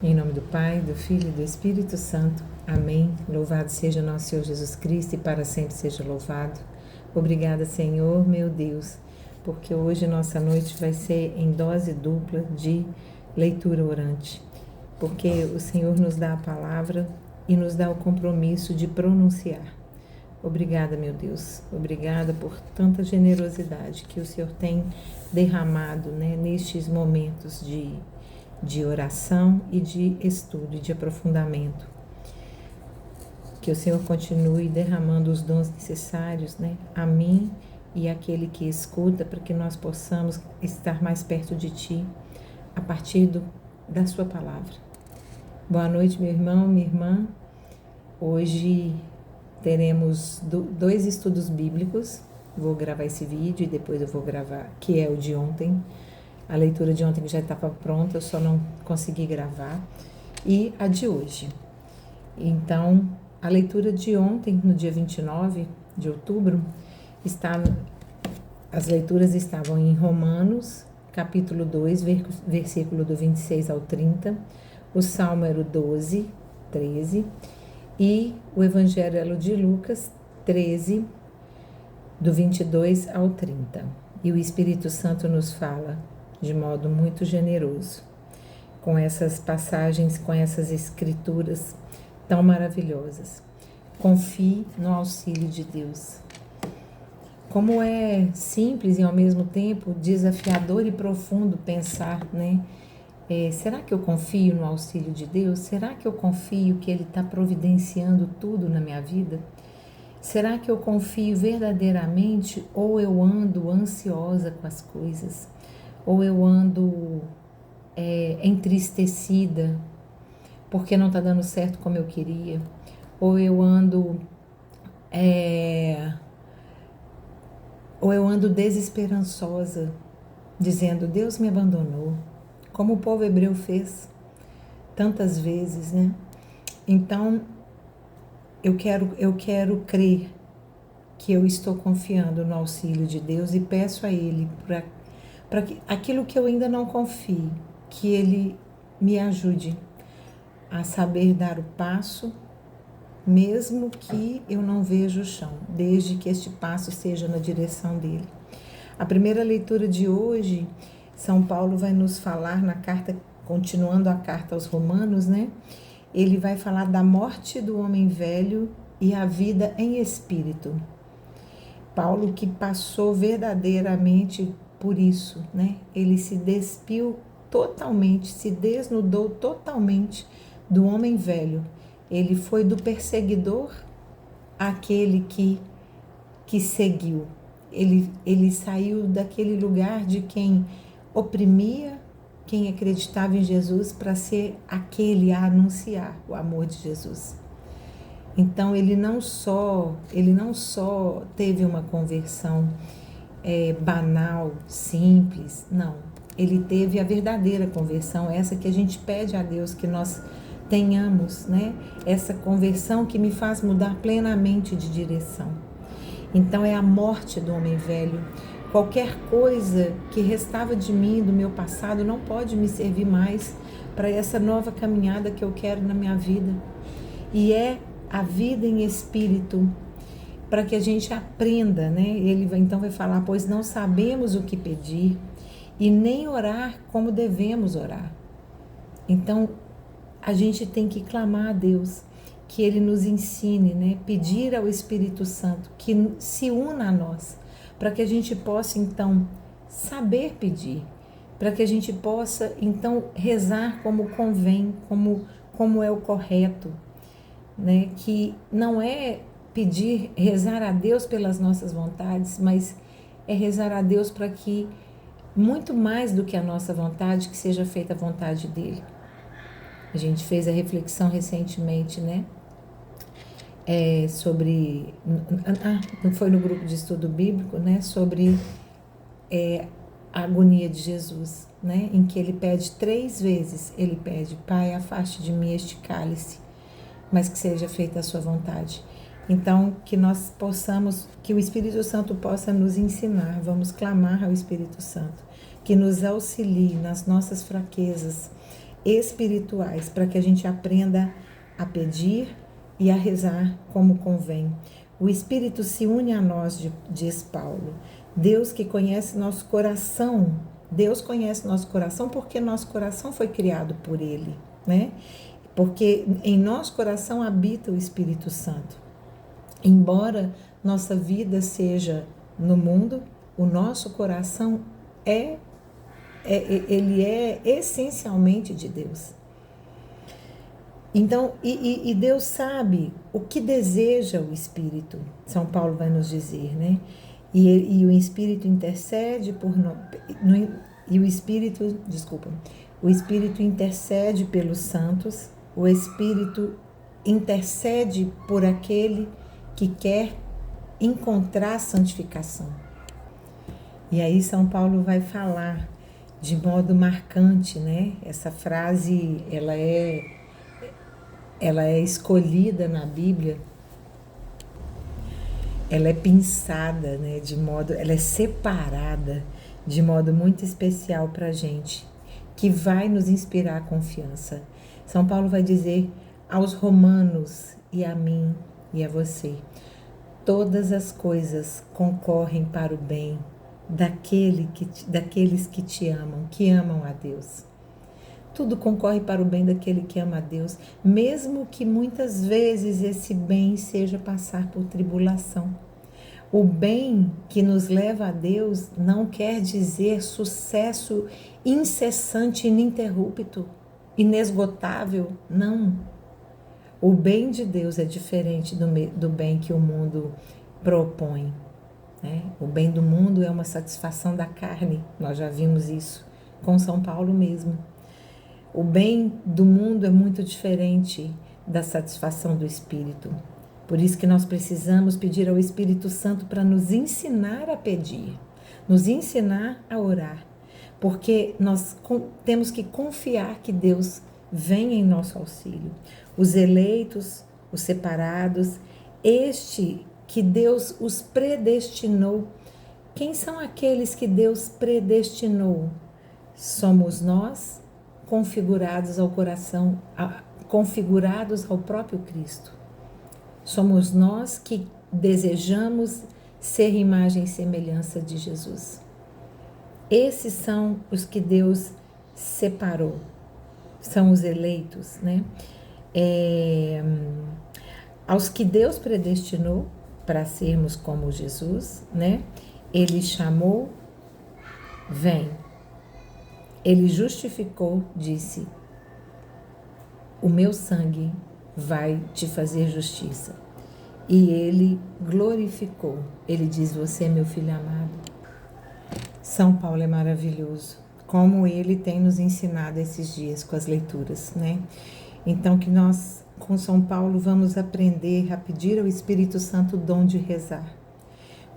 Em nome do Pai, do Filho e do Espírito Santo. Amém. Louvado seja nosso Senhor Jesus Cristo e para sempre seja louvado. Obrigada, Senhor, meu Deus, porque hoje nossa noite vai ser em dose dupla de leitura orante. Porque o Senhor nos dá a palavra e nos dá o compromisso de pronunciar. Obrigada, meu Deus. Obrigada por tanta generosidade que o Senhor tem derramado, nestes momentos de oração e de estudo e de aprofundamento. Que o Senhor continue derramando os dons necessários, a mim e àquele que escuta, para que nós possamos estar mais perto de Ti, a partir da Sua palavra. Boa noite, meu irmão, minha irmã. Hoje teremos dois estudos bíblicos. Vou gravar esse vídeo e depois eu vou gravar, que é o de ontem. A leitura de ontem já estava pronta, eu só não consegui gravar. E a de hoje. Então, a leitura de ontem, no dia 29 de outubro, as leituras estavam em Romanos, capítulo 2, versículo do 26 ao 30. O Salmo era o 12, 13. E o Evangelho de Lucas, 13, do 22 ao 30. E o Espírito Santo nos fala de modo muito generoso, com essas passagens, com essas escrituras tão maravilhosas. Confie no auxílio de Deus. Como é simples e ao mesmo tempo desafiador e profundo pensar, será que eu confio no auxílio de Deus? Será que eu confio que Ele está providenciando tudo na minha vida? Será que eu confio verdadeiramente ou eu ando ansiosa com as coisas? Ou eu ando entristecida porque não está dando certo como eu queria? Ou eu ando desesperançosa, dizendo, Deus me abandonou, como o povo hebreu fez tantas vezes, Então, eu quero crer que eu estou confiando no auxílio de Deus e peço a Ele para que aquilo que eu ainda não confio, que Ele me ajude a saber dar o passo, mesmo que eu não veja o chão, desde que este passo seja na direção dele. A primeira leitura de hoje, São Paulo vai nos falar na carta, continuando a carta aos Romanos, Ele vai falar da morte do homem velho e a vida em espírito. Paulo que passou verdadeiramente por isso, Ele se despiu totalmente, se desnudou totalmente do homem velho. Ele foi do perseguidor àquele que seguiu. Ele saiu daquele lugar de quem oprimia, quem acreditava em Jesus, para ser aquele a anunciar o amor de Jesus. Então ele não só teve uma conversão banal, simples, não. Ele teve a verdadeira conversão, essa que a gente pede a Deus que nós tenhamos, Essa conversão que me faz mudar plenamente de direção. Então é a morte do homem velho. Qualquer coisa que restava de mim, do meu passado, não pode me servir mais para essa nova caminhada que eu quero na minha vida. E é a vida em espírito, para que a gente aprenda, Ele então vai falar, pois não sabemos o que pedir e nem orar como devemos orar. Então, a gente tem que clamar a Deus, que Ele nos ensine, pedir ao Espírito Santo que se una a nós, para que a gente possa, então, saber pedir, para que a gente possa, então, rezar como convém, como é o correto, que não é pedir, rezar a Deus pelas nossas vontades, mas é rezar a Deus para que, muito mais do que a nossa vontade, que seja feita a vontade dEle. A gente fez a reflexão recentemente, sobre, foi no grupo de estudo bíblico, sobre a agonia de Jesus, em que ele pede 3 vezes, ele pede, Pai, afaste de mim este cálice, mas que seja feita a sua vontade. Então, que nós possamos, que o Espírito Santo possa nos ensinar, vamos clamar ao Espírito Santo, que nos auxilie nas nossas fraquezas, espirituais, para que a gente aprenda a pedir e a rezar como convém. O Espírito se une a nós, diz Paulo. Deus que conhece nosso coração, Deus conhece nosso coração porque nosso coração foi criado por Ele, né? Porque em nosso coração habita o Espírito Santo. Embora nossa vida seja no mundo, o nosso coração ele é essencialmente de Deus. Então, e Deus sabe o que deseja o Espírito, São Paulo vai nos dizer, né? E o Espírito intercede o Espírito intercede pelos santos, o Espírito intercede por aquele que quer encontrar santificação. E aí São Paulo vai falar de modo marcante, né? Essa frase, ela é escolhida na Bíblia, ela é pensada, né, ela é separada de modo muito especial para a gente, que vai nos inspirar confiança. São Paulo vai dizer aos romanos e a mim e a você: todas as coisas concorrem para o bem daqueles que te amam, que amam a Deus. Tudo concorre para o bem daquele que ama a Deus, mesmo que muitas vezes esse bem seja passar por tribulação. O bem que nos leva a Deus não quer dizer sucesso incessante, ininterrupto, inesgotável, não. O bem de Deus é diferente do bem que o mundo propõe, né? O bem do mundo é uma satisfação da carne, nós já vimos isso com São Paulo mesmo. O bem do mundo é muito diferente da satisfação do Espírito. Por isso que nós precisamos pedir ao Espírito Santo para nos ensinar a pedir, nos ensinar a orar, porque nós temos que confiar que Deus vem em nosso auxílio. Os eleitos, os separados, que Deus os predestinou. Quem são aqueles que Deus predestinou? Somos nós, configurados ao coração, configurados ao próprio Cristo. Somos nós que desejamos ser imagem e semelhança de Jesus. Esses são os que Deus separou, são os eleitos, né? Aos que Deus predestinou para sermos como Jesus, né? Ele chamou, vem. Ele justificou, disse: o meu sangue vai te fazer justiça. E ele glorificou. Ele diz: você é meu filho amado. São Paulo é maravilhoso. Como ele tem nos ensinado esses dias com as leituras, né? Então que nós, com São Paulo, vamos aprender a pedir ao Espírito Santo o dom de rezar.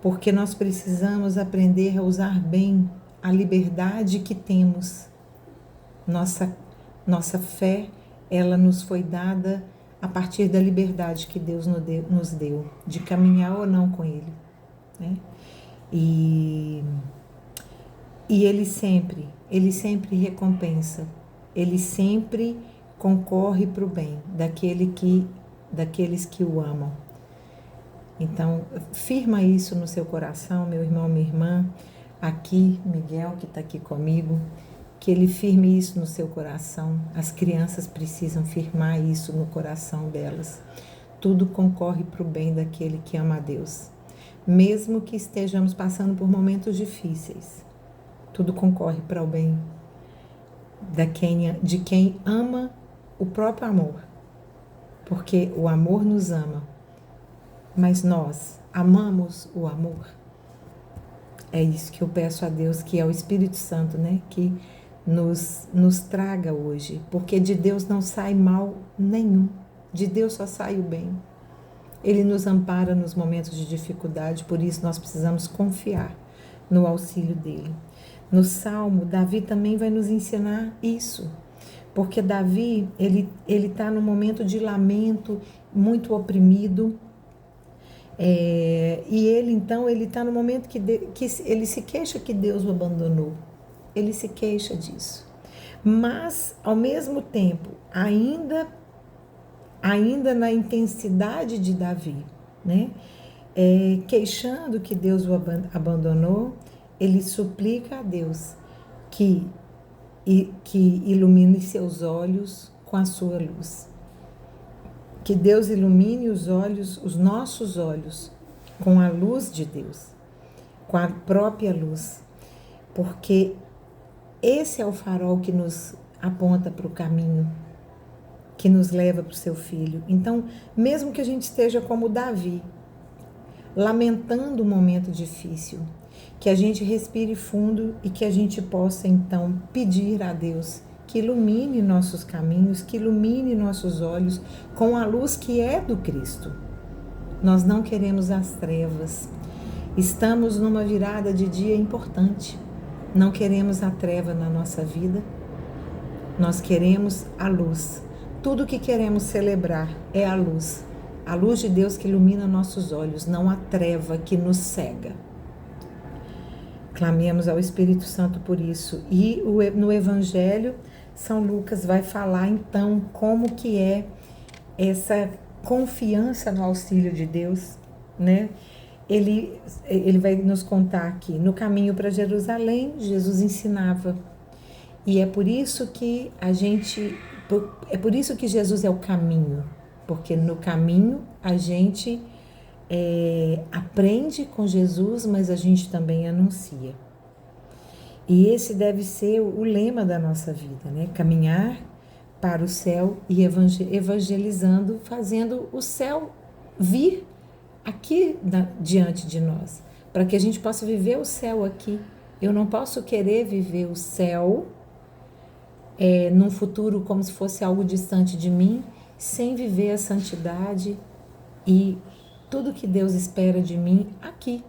Porque nós precisamos aprender a usar bem a liberdade que temos. Nossa fé, ela nos foi dada a partir da liberdade que Deus nos deu, de caminhar ou não com Ele, né? E Ele sempre recompensa, Ele sempre concorre para o bem daqueles que o amam. Então, firma isso no seu coração, meu irmão, minha irmã, aqui, Miguel, que está aqui comigo, que ele firme isso no seu coração. As crianças precisam firmar isso no coração delas. Tudo concorre para o bem daquele que ama a Deus. Mesmo que estejamos passando por momentos difíceis, tudo concorre para o bem de quem ama o próprio amor. Porque o amor nos ama, mas nós amamos o amor. É isso que eu peço a Deus, que é o Espírito Santo, né? Que nos traga hoje, porque de Deus não sai mal nenhum, de Deus só sai o bem. Ele nos ampara nos momentos de dificuldade, por isso nós precisamos confiar no auxílio dele. No Salmo, Davi também vai nos ensinar isso, porque Davi, ele está num momento de lamento, muito oprimido, e ele está no momento que ele se queixa que Deus o abandonou. Ele se queixa disso. mas ao mesmo tempo, ainda na intensidade de Davi, né? Queixando que Deus o abandonou, ele suplica a Deus que ilumine seus olhos com a sua luz. Que Deus ilumine os olhos, os nossos olhos, com a luz de Deus, com a própria luz, porque esse é o farol que nos aponta para o caminho, que nos leva para o seu filho. Então, mesmo que a gente esteja como Davi, lamentando um momento difícil, que a gente respire fundo e que a gente possa então pedir a Deus que ilumine nossos caminhos, que ilumine nossos olhos com a luz que é do Cristo. Nós não queremos as trevas. Estamos numa virada de dia importante. Não queremos a treva na nossa vida. Nós queremos a luz. Tudo que queremos celebrar é a luz. A luz de Deus que ilumina nossos olhos, não a treva que nos cega. Clamemos ao Espírito Santo por isso. E no Evangelho, São Lucas vai falar então como que é essa confiança no auxílio de Deus, né? Ele vai nos contar aqui, no caminho para Jerusalém, Jesus ensinava. E é por isso que Jesus é o caminho, porque no caminho a gente aprende com Jesus, mas a gente também anuncia. E esse deve ser o lema da nossa vida, né? Caminhar para o céu e evangelizando, fazendo o céu vir aqui diante de nós, para que a gente possa viver o céu aqui. Eu não posso querer viver o céu num futuro como se fosse algo distante de mim, sem viver a santidade e tudo que Deus espera de mim aqui.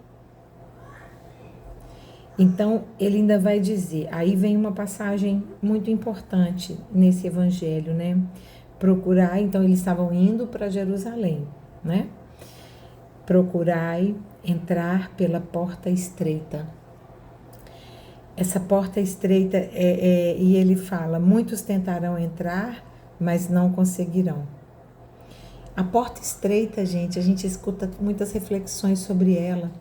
Então, ele ainda vai dizer, aí vem uma passagem muito importante nesse evangelho, né? Procurar, então eles estavam indo para Jerusalém, né? Procurai entrar pela porta estreita. Essa porta estreita, e ele fala, muitos tentarão entrar, mas não conseguirão. A porta estreita, gente, a gente escuta muitas reflexões sobre ela,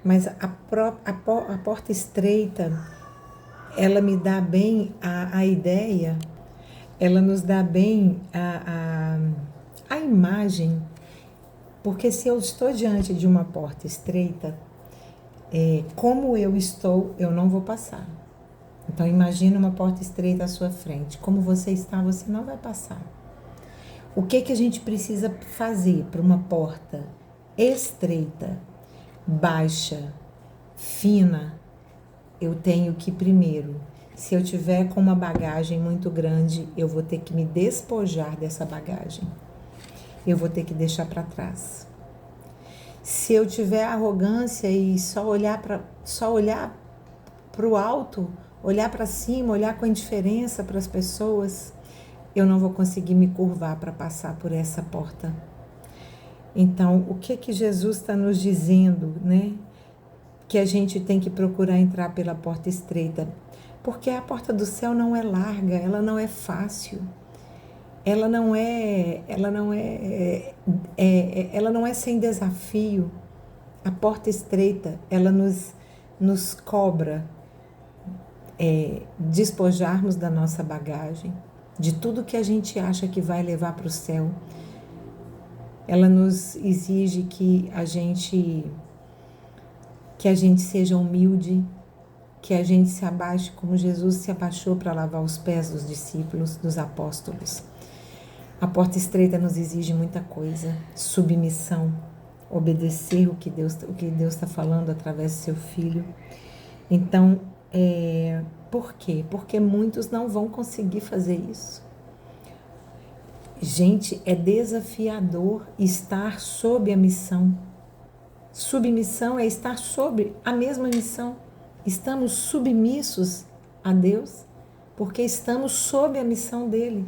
mas a porta estreita, ela me dá bem a ideia, ela nos dá bem a imagem, porque se eu estou diante de uma porta estreita, como eu estou, eu não vou passar. Então imagina uma porta estreita à sua frente, como você está, você não vai passar. O que a gente precisa fazer para uma porta estreita, baixa, fina? Eu tenho que primeiro, se eu tiver com uma bagagem muito grande, eu vou ter que me despojar dessa bagagem. Eu vou ter que deixar para trás. Se eu tiver arrogância e só olhar para o alto, olhar para cima, olhar com indiferença para as pessoas, eu não vou conseguir me curvar para passar por essa porta. Então, o que Jesus está nos dizendo, né? Que a gente tem que procurar entrar pela porta estreita, porque a porta do céu não é larga, ela não é fácil, ela não é sem desafio. A porta estreita, ela nos cobra despojarmos da nossa bagagem, de tudo que a gente acha que vai levar para o céu. Ela nos exige que a gente seja humilde, que a gente se abaixe como Jesus se abaixou para lavar os pés dos discípulos, dos apóstolos. A porta estreita nos exige muita coisa, submissão, obedecer o que Deus está falando através do seu Filho. Então, por quê? Porque muitos não vão conseguir fazer isso. Gente, é desafiador estar sob a missão. Submissão é estar sob a mesma missão. Estamos submissos a Deus porque estamos sob a missão dele.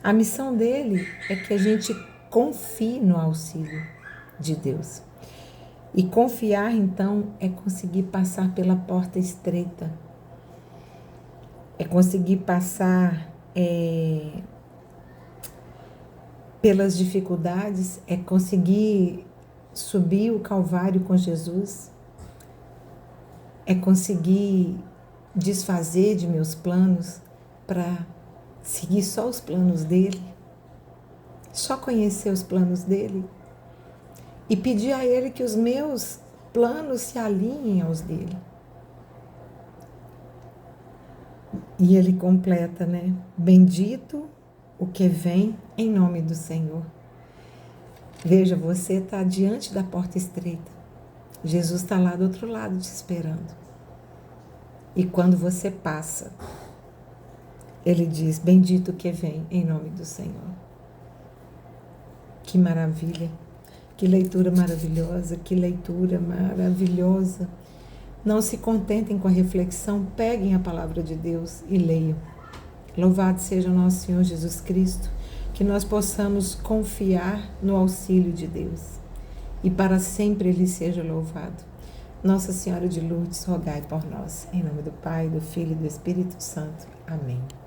A missão dele é que a gente confie no auxílio de Deus. E confiar, então, é conseguir passar pela porta estreita. é conseguir passar pelas dificuldades, é conseguir subir o Calvário com Jesus, é conseguir desfazer de meus planos para seguir só os planos dele, só conhecer os planos dele e pedir a ele que os meus planos se alinhem aos dele. E ele completa, né? Bendito o que vem em nome do Senhor. Veja, você está diante da porta estreita. Jesus está lá do outro lado te esperando. E quando você passa, ele diz, bendito o que vem em nome do Senhor. Que maravilha, que leitura maravilhosa, que leitura maravilhosa. Não se contentem com a reflexão, peguem a palavra de Deus e leiam. Louvado seja o nosso Senhor Jesus Cristo, que nós possamos confiar no auxílio de Deus e para sempre Ele seja louvado. Nossa Senhora de Lourdes, rogai por nós. Em nome do Pai, do Filho e do Espírito Santo. Amém.